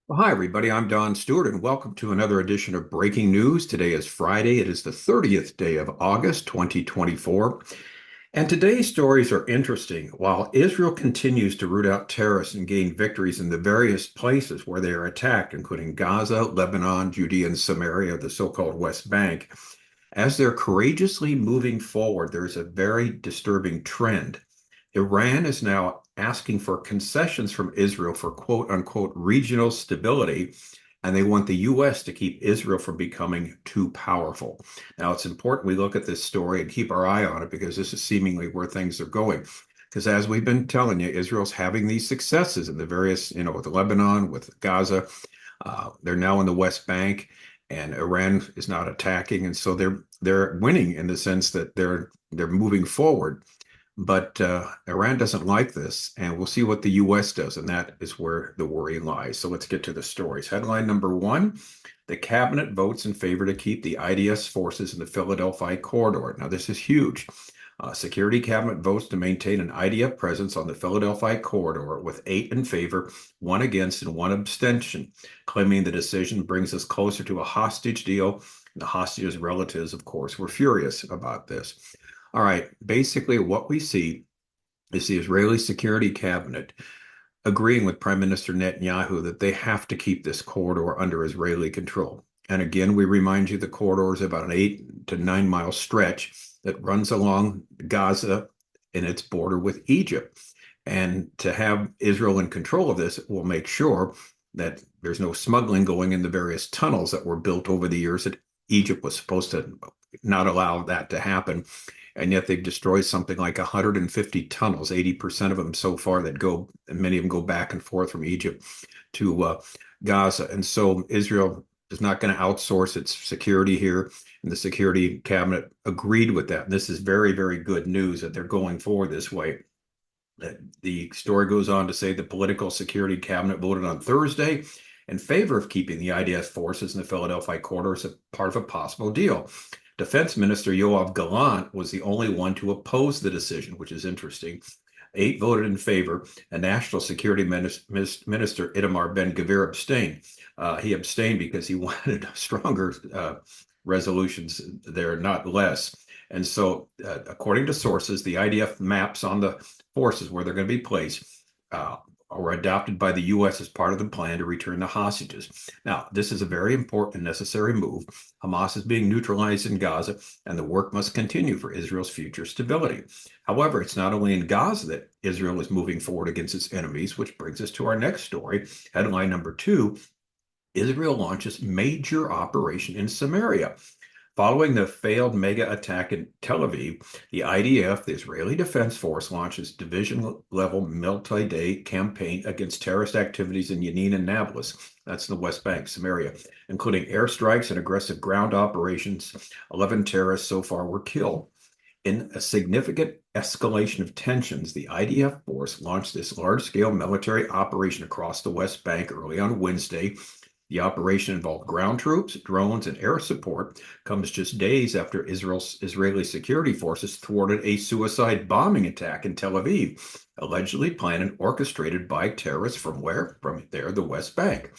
Well, hi, everybody. I'm Don Stewart, and welcome to another edition of Breaking News. Today is Friday. It is the 30th day of August, 2024. And today's stories are interesting. While Israel continues to root out terrorists and gain victories in the various places where they are attacked, including Gaza, Lebanon, Judea, and Samaria, the so-called West Bank, as they're courageously moving forward, there's a very disturbing trend. Iran is now asking for concessions from Israel for quote unquote regional stability, and they want the U.S. to keep Israel from becoming too powerful. Now, it's important we look at this story and keep our eye on it because this is seemingly where things are going. Because as we've been telling you, Israel's having these successes in the various, with Lebanon, with Gaza. They're now in the West Bank, and Iran is not attacking, and so they're winning in the sense that they're moving forward. But Iran doesn't like this, and we'll see what the U.S. does, and that is where the worry lies. So let's get to the stories. Headline number one, the cabinet votes in favor to keep the IDF forces in the Philadelphi Corridor. Now, this is huge. Security cabinet votes to maintain an IDF presence on the Philadelphi Corridor with 8 in favor, 1 against, and 1 abstention, claiming the decision brings us closer to a hostage deal. The hostages' relatives, of course, were furious about this. All right, basically what we see is the Israeli Security Cabinet agreeing with Prime Minister Netanyahu that they have to keep this corridor under Israeli control. And again, we remind you the corridor is about an 8 to 9 mile stretch that runs along Gaza in its border with Egypt. And to have Israel in control of this will make sure that there's no smuggling going in the various tunnels that were built over the years that Egypt was supposed to not allow that to happen. And yet they've destroyed something like 150 tunnels, 80% of them so far that go, and many of them go back and forth from Egypt to Gaza. And so Israel is not going to outsource its security here. And the security cabinet agreed with that. And this is very, very good news that they're going forward this way. The story goes on to say the political security cabinet voted on Thursday in favor of keeping the IDF forces in the Philadelphia corridor as a part of a possible deal. Defense Minister Yoav Gallant was the only one to oppose the decision, which is interesting. 8 voted in favor, and National Security Minister Itamar Ben-Gvir abstained. He abstained because he wanted stronger resolutions there, not less. And so, according to sources, the IDF maps on the forces where they're going to be placed were adopted by the U.S. as part of the plan to return the hostages. Now, this is a very important and necessary move. Hamas is being neutralized in Gaza, and the work must continue for Israel's future stability. However, it's not only in Gaza that Israel is moving forward against its enemies, which brings us to our next story. Headline number 2, Israel launches major operation in Samaria. Following the failed mega attack in Tel Aviv, the IDF, the Israeli Defense Force, launches division-level multi-day campaign against terrorist activities in Jenin and Nablus. That's in the West Bank, Samaria, including airstrikes and aggressive ground operations. 11 terrorists so far were killed. In a significant escalation of tensions, the IDF force launched this large-scale military operation across the West Bank early on Wednesday. The operation involved ground troops, drones, and air support, comes just days after Israeli security forces thwarted a suicide bombing attack in Tel Aviv, allegedly planned and orchestrated by terrorists from where? From there, the West Bank.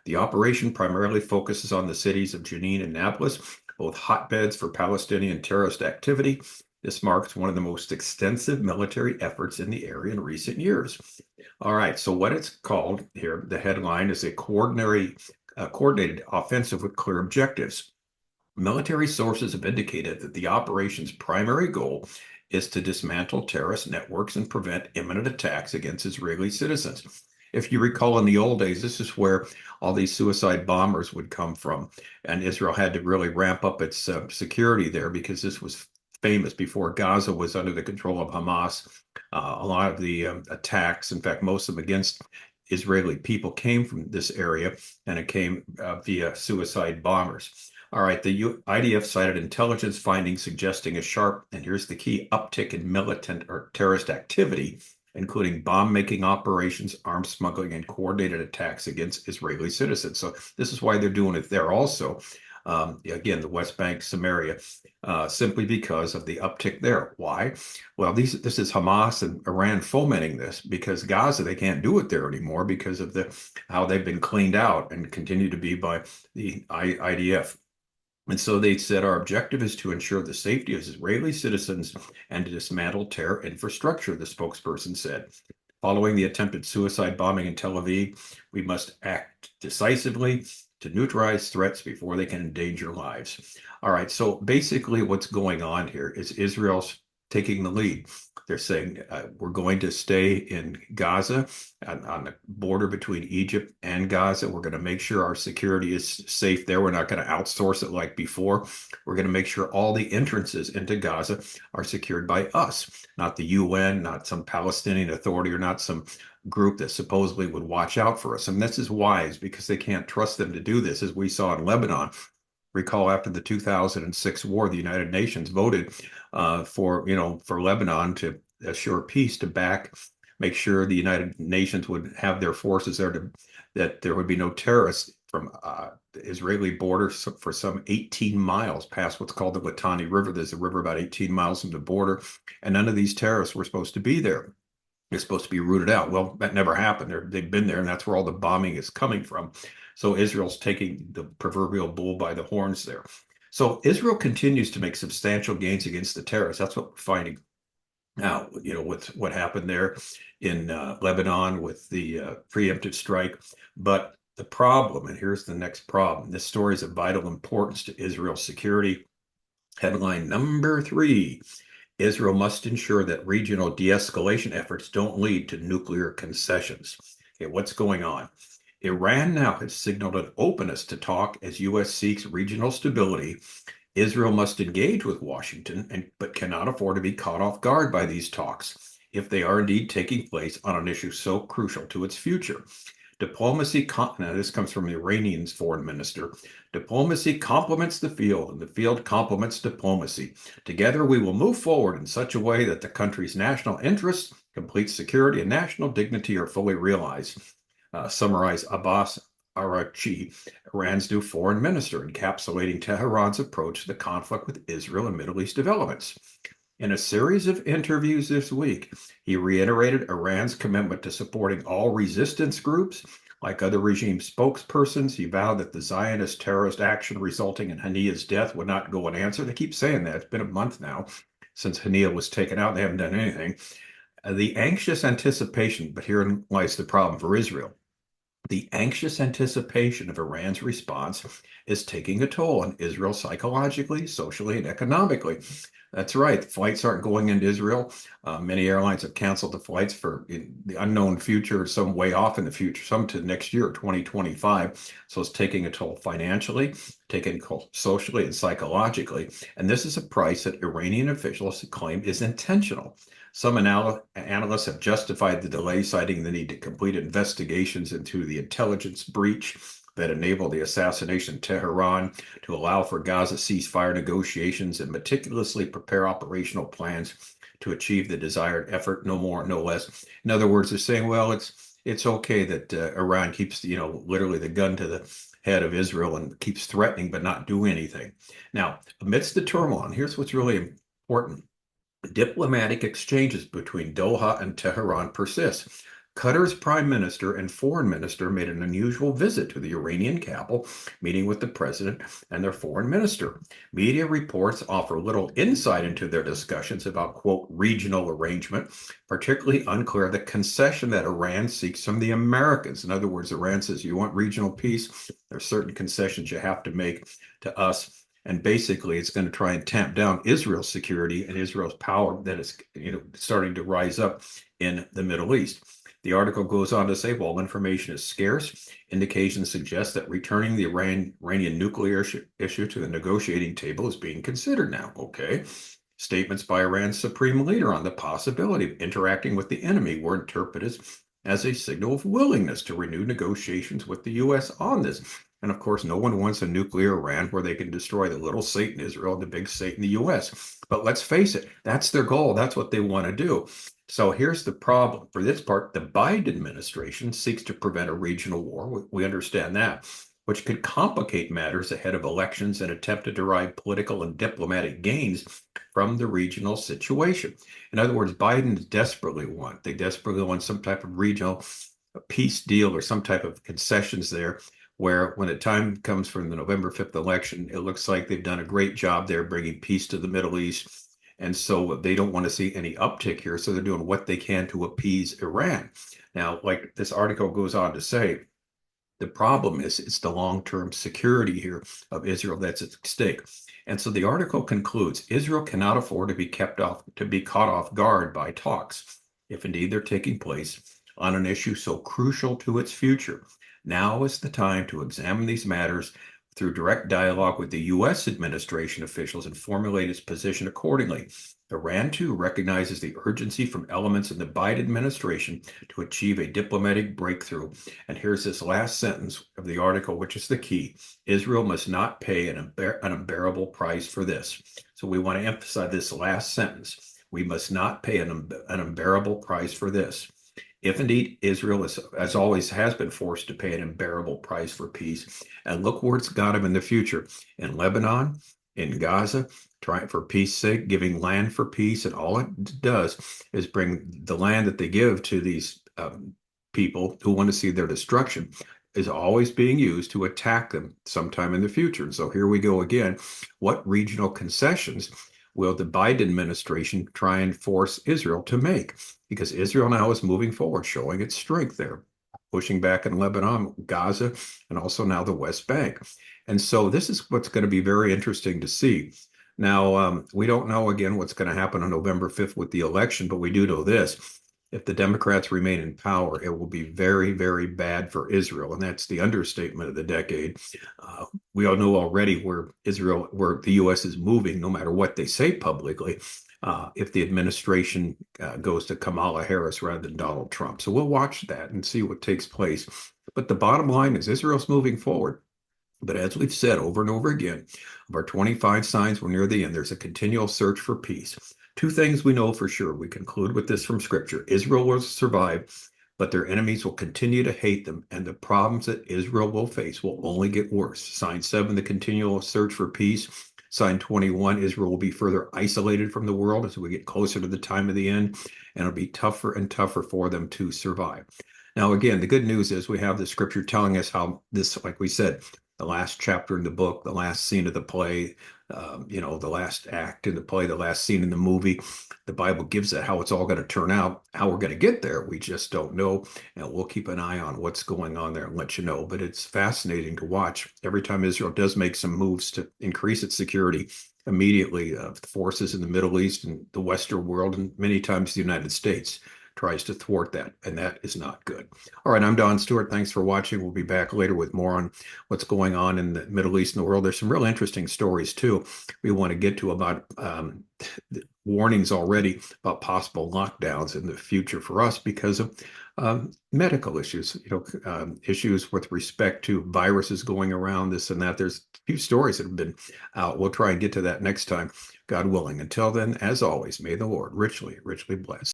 The operation primarily focuses on the cities of Jenin and Nablus, both hotbeds for Palestinian terrorist activity. This marks one of the most extensive military efforts in the area in recent years. All right, so what it's called here, the headline is a coordinated offensive with clear objectives. Military sources have indicated that the operation's primary goal is to dismantle terrorist networks and prevent imminent attacks against Israeli citizens. If you recall, in the old days, this is where all these suicide bombers would come from, and Israel had to really ramp up its security there because this was famous before Gaza was under the control of Hamas. A lot of the attacks, in fact, most of them against Israeli people, came from this area, and it came via suicide bombers. All right, the IDF cited intelligence findings suggesting a sharp, and here's the key, uptick in militant or terrorist activity, including bomb-making operations, arms smuggling, and coordinated attacks against Israeli citizens. So this is why they're doing it there also. again, the West Bank, Samaria, simply because of the uptick there. Why? Well, this is Hamas and Iran fomenting this because Gaza, they can't do it there anymore because of how they've been cleaned out and continue to be by the IDF. And so they said our objective is to ensure the safety of Israeli citizens and to dismantle terror infrastructure, the spokesperson said. Following the attempted suicide bombing in Tel Aviv, we must act decisively to neutralize threats before they can endanger lives. All right, so basically what's going on here is Israel's taking the lead. They're saying we're going to stay in Gaza on the border between Egypt and Gaza. We're going to make sure our security is safe there. We're not going to outsource it like before. We're going to make sure all the entrances into Gaza are secured by us, not the UN, not some Palestinian authority, or not some group that supposedly would watch out for us. And this is wise because they can't trust them to do this, as we saw in Lebanon. Recall after the 2006 war, the United Nations voted for Lebanon to assure peace, to make sure the United Nations would have their forces there, that there would be no terrorists from the Israeli border for some 18 miles past what's called the Litani River. There's a river about 18 miles from the border, and none of these terrorists were supposed to be there. They're supposed to be rooted out. Well, that never happened. They've been there, and that's where all the bombing is coming from. So Israel's taking the proverbial bull by the horns there. So Israel continues to make substantial gains against the terrorists. That's what we're finding now, with what happened there in Lebanon with the preemptive strike. But the problem, and here's the next problem, this story is of vital importance to Israel's security. Headline number 3. Israel must ensure that regional de-escalation efforts don't lead to nuclear concessions. Okay, what's going on? Iran now has signaled an openness to talk as U.S. seeks regional stability. Israel must engage with Washington, but cannot afford to be caught off guard by these talks if they are indeed taking place on an issue so crucial to its future. Diplomacy, now this comes from the Iranian's foreign minister. Diplomacy complements the field, and the field complements diplomacy. Together, we will move forward in such a way that the country's national interests, complete security, and national dignity are fully realized. Summarized Abbas Araghchi, Iran's new foreign minister, encapsulating Tehran's approach to the conflict with Israel and Middle East developments. In a series of interviews this week, he reiterated Iran's commitment to supporting all resistance groups. Like other regime spokespersons, he vowed that the Zionist terrorist action resulting in Haniya's death would not go unanswered. They keep saying that. It's been a month now since Haniya was taken out. They haven't done anything. The anxious anticipation, but herein lies the problem for Israel. The anxious anticipation of Iran's response is taking a toll on Israel psychologically, socially, and economically. That's right. Flights aren't going into Israel. Many airlines have canceled the flights for the unknown future, some way off in the future, some to next year, 2025. So it's taking a toll financially, taking a toll socially and psychologically. And this is a price that Iranian officials claim is intentional. Some analysts have justified the delay, citing the need to complete investigations into the intelligence breach that enabled the assassination in Tehran, to allow for Gaza ceasefire negotiations, and meticulously prepare operational plans to achieve the desired effort, no more, no less. In other words, they're saying, well, it's okay that Iran keeps, literally the gun to the head of Israel and keeps threatening but not doing anything. Now, amidst the turmoil, here's what's really important. Diplomatic exchanges between Doha and Tehran persist. Qatar's prime minister and foreign minister made an unusual visit to the Iranian capital, meeting with the president and their foreign minister. Media reports offer little insight into their discussions about, quote, regional arrangement, particularly unclear the concession that Iran seeks from the Americans. In other words, Iran says, you want regional peace? There are certain concessions you have to make to us. And basically, it's going to try and tamp down Israel's security and Israel's power that is, starting to rise up in the Middle East. The article goes on to say, while information is scarce, indications suggest that returning the Iranian nuclear issue to the negotiating table is being considered now. Okay. Statements by Iran's supreme leader on the possibility of interacting with the enemy were interpreted as a signal of willingness to renew negotiations with the U.S. on this. And of course, no one wants a nuclear Iran where they can destroy the little Satan Israel and the big Satan the U.S. But let's face it, that's their goal. That's what they want to do. So here's the problem. For this part, the Biden administration seeks to prevent a regional war. We understand that. which could complicate matters ahead of elections and attempt to derive political and diplomatic gains from the regional situation. In other words, Biden they desperately want some type of regional peace deal or some type of concessions there, where when the time comes for the November 5th election, it looks like they've done a great job there bringing peace to the Middle East. And so they don't want to see any uptick here. So they're doing what they can to appease Iran. Now, like this article goes on to say, the problem is it's the long-term security here of Israel that's at stake. And so the article concludes, Israel cannot afford to be caught off guard by talks, if indeed they're taking place, on an issue so crucial to its future. Now is the time to examine these matters through direct dialogue with the U.S. administration officials and formulate its position accordingly. Iran, too, recognizes the urgency from elements in the Biden administration to achieve a diplomatic breakthrough. And here's this last sentence of the article, which is the key. Israel must not pay an unbearable price for this. So we want to emphasize this last sentence. We must not pay an unbearable price for this. If indeed Israel, as always, has been forced to pay an unbearable price for peace, and look where it's got them in the future, in Lebanon, in Gaza, trying for peace sake, giving land for peace, and all it does is bring the land that they give to these people who want to see their destruction is always being used to attack them sometime in the future. And so here we go again. What regional concessions will the Biden administration try and force Israel to make? Because Israel now is moving forward, showing its strength there, pushing back in Lebanon, Gaza, and also now the West Bank. And so this is what's going to be very interesting to see. Now, we don't know, again, what's going to happen on November 5th with the election, but we do know this. If the Democrats remain in power, it will be very, very bad for Israel. And that's the understatement of the decade. We all know already where the U.S. is moving, no matter what they say publicly, if the administration goes to Kamala Harris rather than Donald Trump. So we'll watch that and see what takes place. But the bottom line is Israel's moving forward. But as we've said over and over again, of our 25 signs, we're near the end. There's a continual search for peace. Two things we know for sure. We conclude with this from Scripture. Israel will survive, but their enemies will continue to hate them, and the problems that Israel will face will only get worse. Sign 7, the continual search for peace. Sign 21, Israel will be further isolated from the world as we get closer to the time of the end, and it'll be tougher and tougher for them to survive. Now, again, the good news is we have the Scripture telling us how this, like we said, the last chapter in the book, the last scene of the play, the last act in the play, the last scene in the movie. The Bible gives it how it's all going to turn out. How we're going to get there, we just don't know. And we'll keep an eye on what's going on there and let you know. But it's fascinating to watch. Every time Israel does make some moves to increase its security, immediately the forces in the Middle East and the Western world, and many times the United States, tries to thwart that, and that is not good. All right, I'm Don Stewart. Thanks for watching. We'll be back later with more on what's going on in the Middle East and the world. There's some real interesting stories, too, we want to get to about warnings already about possible lockdowns in the future for us because of medical issues, issues with respect to viruses going around, this and that. There's a few stories that have been out. We'll try and get to that next time, God willing. Until then, as always, may the Lord richly, richly bless.